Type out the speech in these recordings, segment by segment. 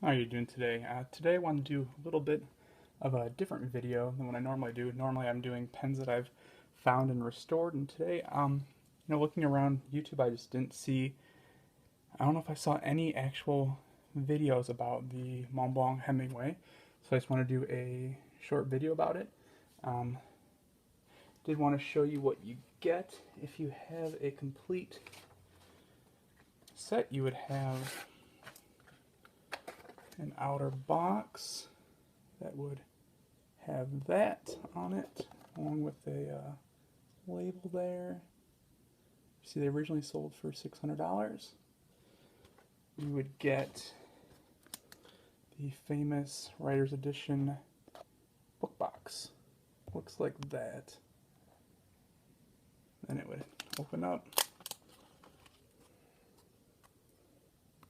How are you doing today? Today I want to do a little bit of a different video than what I normally do. Normally I'm doing pens that I've found and restored, and today, looking around YouTube, I just didn't see, I don't know if I saw any actual videos about the Montblanc Hemingway, so I just want to do a short video about it. Um, did want to show you what you get if you have a complete set. You would have an outer box that would have that on it, along with a label there. See, they originally sold for $600. You would get the famous Writer's Edition book box. Looks like that. Then it would open up.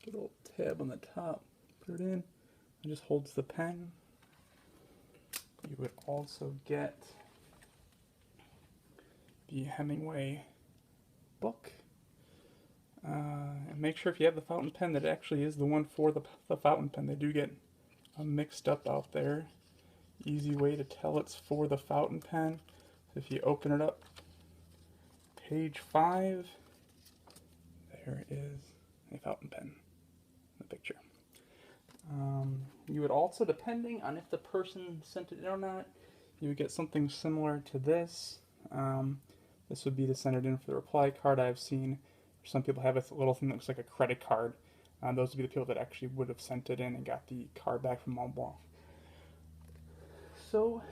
Get a little tab on the top. Put it in. It just holds the pen. You would also get the Hemingway book. And make sure if you have the fountain pen that it actually is the one for the fountain pen. They do get mixed up out there. Easy way to tell it's for the fountain pen. If you open it up, page 5, there is a fountain pen in the picture. You would also, depending on if the person sent it in or not, you would get something similar to this. This would be to send it in for the reply card. I've seen some people have a little thing that looks like a credit card. Those would be the people that actually would have sent it in and got the card back from Montblanc. So,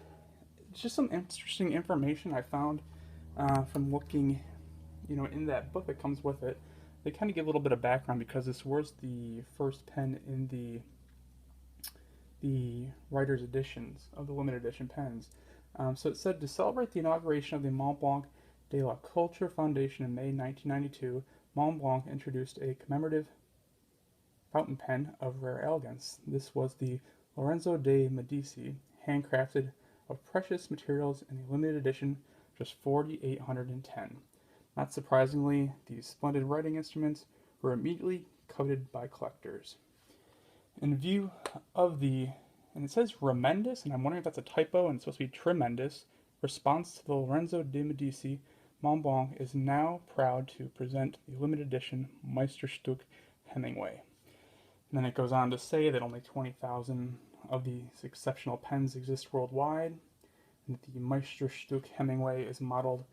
it's just some interesting information I found from looking, in that book that comes with it. They kind of give a little bit of background because this was the first pen in the writer's editions of the limited edition pens. So it said, to celebrate the inauguration of the Montblanc de la Culture Foundation in May 1992, Montblanc introduced a commemorative fountain pen of rare elegance. This was the Lorenzo de Medici, handcrafted of precious materials in a limited edition, just 4,810. Not surprisingly, these splendid writing instruments were immediately coveted by collectors. In view of the, and it says tremendous, and I'm wondering if that's a typo and it's supposed to be tremendous, response to the Lorenzo de Medici, Montblanc is now proud to present the limited edition Meisterstück Hemingway. And then it goes on to say that only 20,000 of these exceptional pens exist worldwide, and that the Meisterstück Hemingway is modeled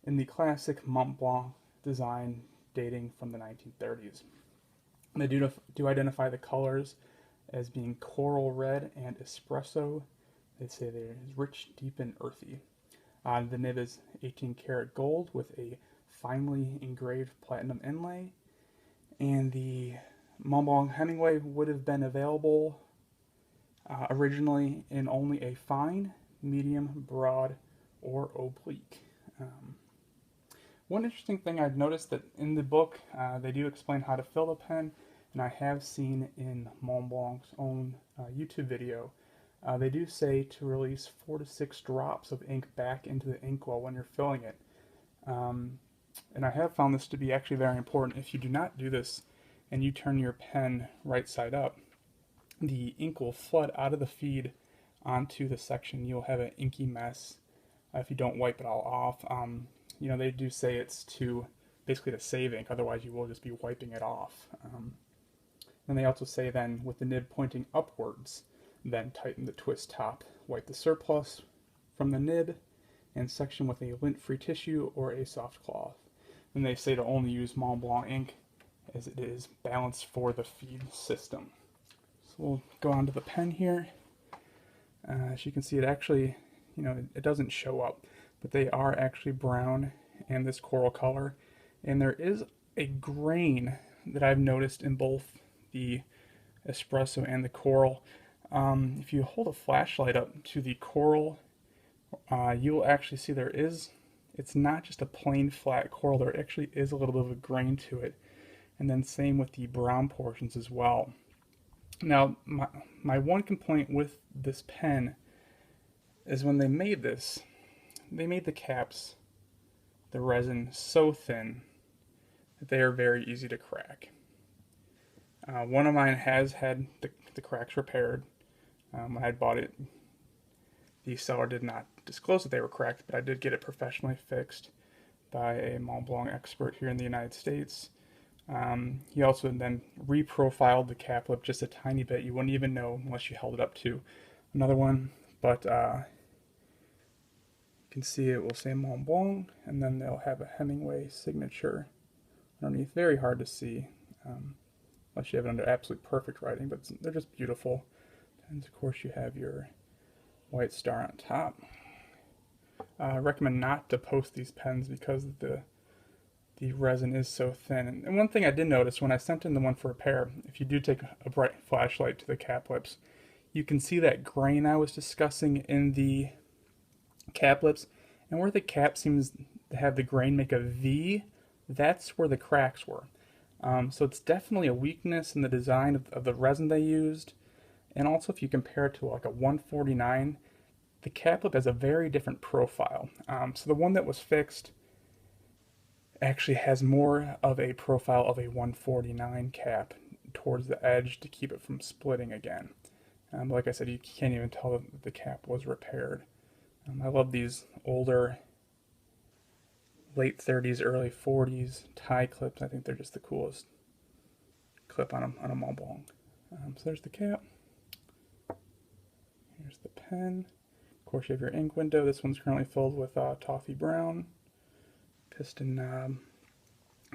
in the classic Montblanc design dating from the 1930s. They do identify the colors as being coral red and espresso. They say they're rich, deep, and earthy. The nib is 18 karat gold with a finely engraved platinum inlay. And the Montblanc Hemingway would have been available originally in only a fine, medium, broad, or oblique. One interesting thing I've noticed that in the book, they do explain how to fill the pen, and I have seen in Montblanc's own YouTube video, they do say to release 4 to 6 drops of ink back into the inkwell when you're filling it. And I have found this to be actually very important. If you do not do this and you turn your pen right side up, the ink will flood out of the feed onto the section. You'll have an inky mess if you don't wipe it all off. They do say it's basically to save ink, otherwise you will just be wiping it off. And they also say then, with the nib pointing upwards, then tighten the twist top. Wipe the surplus from the nib and section with a lint-free tissue or a soft cloth. And they say to only use Montblanc ink as it is balanced for the feed system. So we'll go on to the pen here. As you can see, it actually, it doesn't show up, but they are actually brown and this coral color. And there is a grain that I've noticed in both the espresso and the coral. If you hold a flashlight up to the coral, you'll actually see it's not just a plain flat coral, there actually is a little bit of a grain to it. And then same with the brown portions as well. Now, my one complaint with this pen is when they made this, they made the caps, the resin, so thin that they are very easy to crack. One of mine has had the cracks repaired. When I bought it, the seller did not disclose that they were cracked, but I did get it professionally fixed by a Montblanc expert here in the United States. He also then reprofiled the cap lip just a tiny bit. You wouldn't even know unless you held it up to another one, but you can see it will say Montblanc, and then they'll have a Hemingway signature underneath. Very hard to see unless you have it under absolute perfect writing, but they're just beautiful. And of course you have your white star on top. I recommend not to post these pens because the resin is so thin. And one thing I did notice when I sent in the one for repair, if you do take a bright flashlight to the cap lips, you can see that grain I was discussing in the cap lips, and where the cap seems to have the grain make a V, that's where the cracks were. So it's definitely a weakness in the design of the resin they used. And also if you compare it to like a 149, the cap lip has a very different profile. So the one that was fixed actually has more of a profile of a 149 cap towards the edge to keep it from splitting again. Like I said, you can't even tell that the cap was repaired. I love these older late 30s, early 40s tie clips. I think they're just the coolest clip on a Montblanc. So there's the cap. Here's the pen. Of course, you have your ink window. This one's currently filled with toffee brown. Piston knob.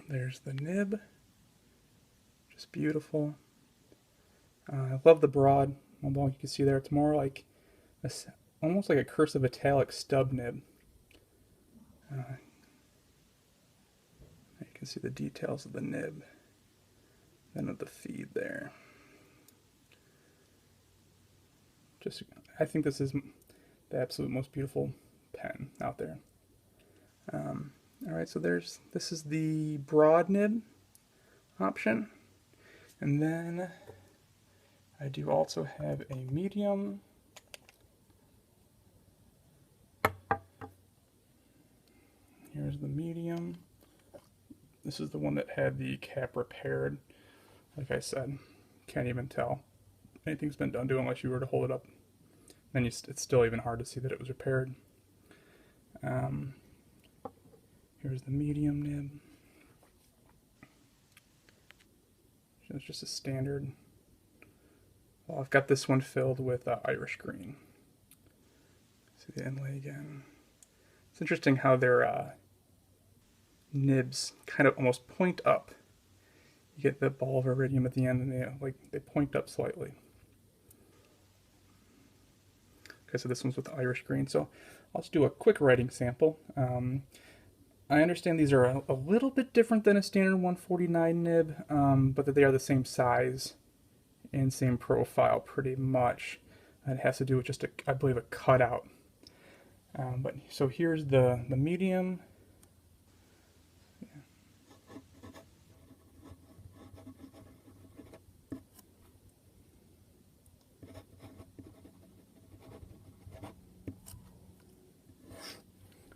There's the nib. Just beautiful. I love the broad Montblanc. You can see there, it's more like almost like a cursive italic stub nib. You can see the details of the nib, then of the feed there. I think this is the absolute most beautiful pen out there. Alright, so this is the broad nib option. And then I do also have a medium. Here's the medium. This is the one that had the cap repaired. Like I said, can't even tell anything's been done to it unless you were to hold it up. Then it's still even hard to see that it was repaired. Here's the medium nib. It's just a standard. Well, I've got this one filled with Irish green. See the inlay again. It's interesting how their nibs kind of almost point up. You get the ball of iridium at the end, and they point up slightly. Okay, so this one's with the Irish green. So I'll just do a quick writing sample. I understand these are a little bit different than a standard 149 nib, but that they are the same size and same profile pretty much. It has to do with just I believe a cutout. But so here's the medium.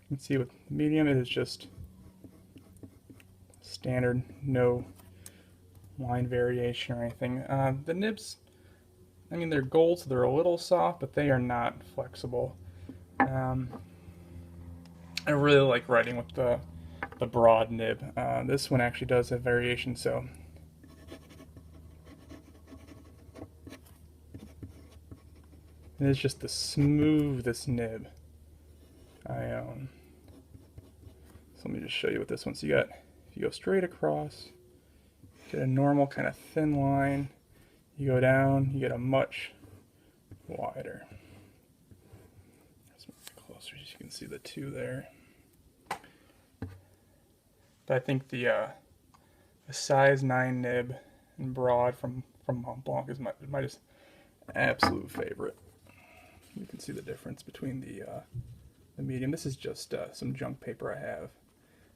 You can see with the medium, it is just standard, no line variation or anything. The nibs, I mean, they're gold, so they're a little soft, but they are not flexible. I really like writing with the broad nib. This one actually does have variation, so it is just the smoothest nib I own. So let me just show you what this one. So you got, if you go straight across, you get a normal kind of thin line. You go down, you get a much wider. Let's move it closer so you can see the two there. But I think the size 9 nib and broad from Montblanc is my just absolute favorite. You can see the difference between the medium. This is just some junk paper I have.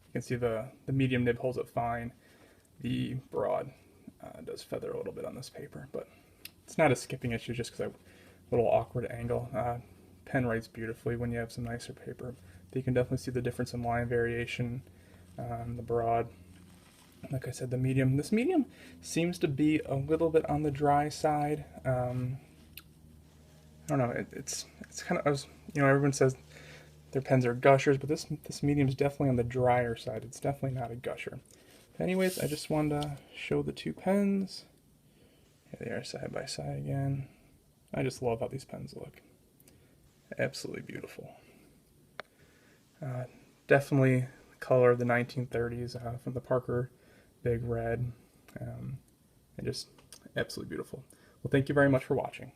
You can see the medium nib holds up fine. The broad does feather a little bit on this paper, but it's not a skipping issue just because I have a little awkward angle. Pen writes beautifully when you have some nicer paper. But you can definitely see the difference in line variation on the broad. Like I said, the medium. This medium seems to be a little bit on the dry side. I don't know. It's kind of, everyone says their pens are gushers, but this medium is definitely on the drier side. It's definitely not a gusher. But anyways, I just wanted to show the two pens. Here they are side by side again. I just love how these pens look. Absolutely beautiful. Definitely the color of the 1930s from the Parker Big Red. And just absolutely beautiful. Well, thank you very much for watching.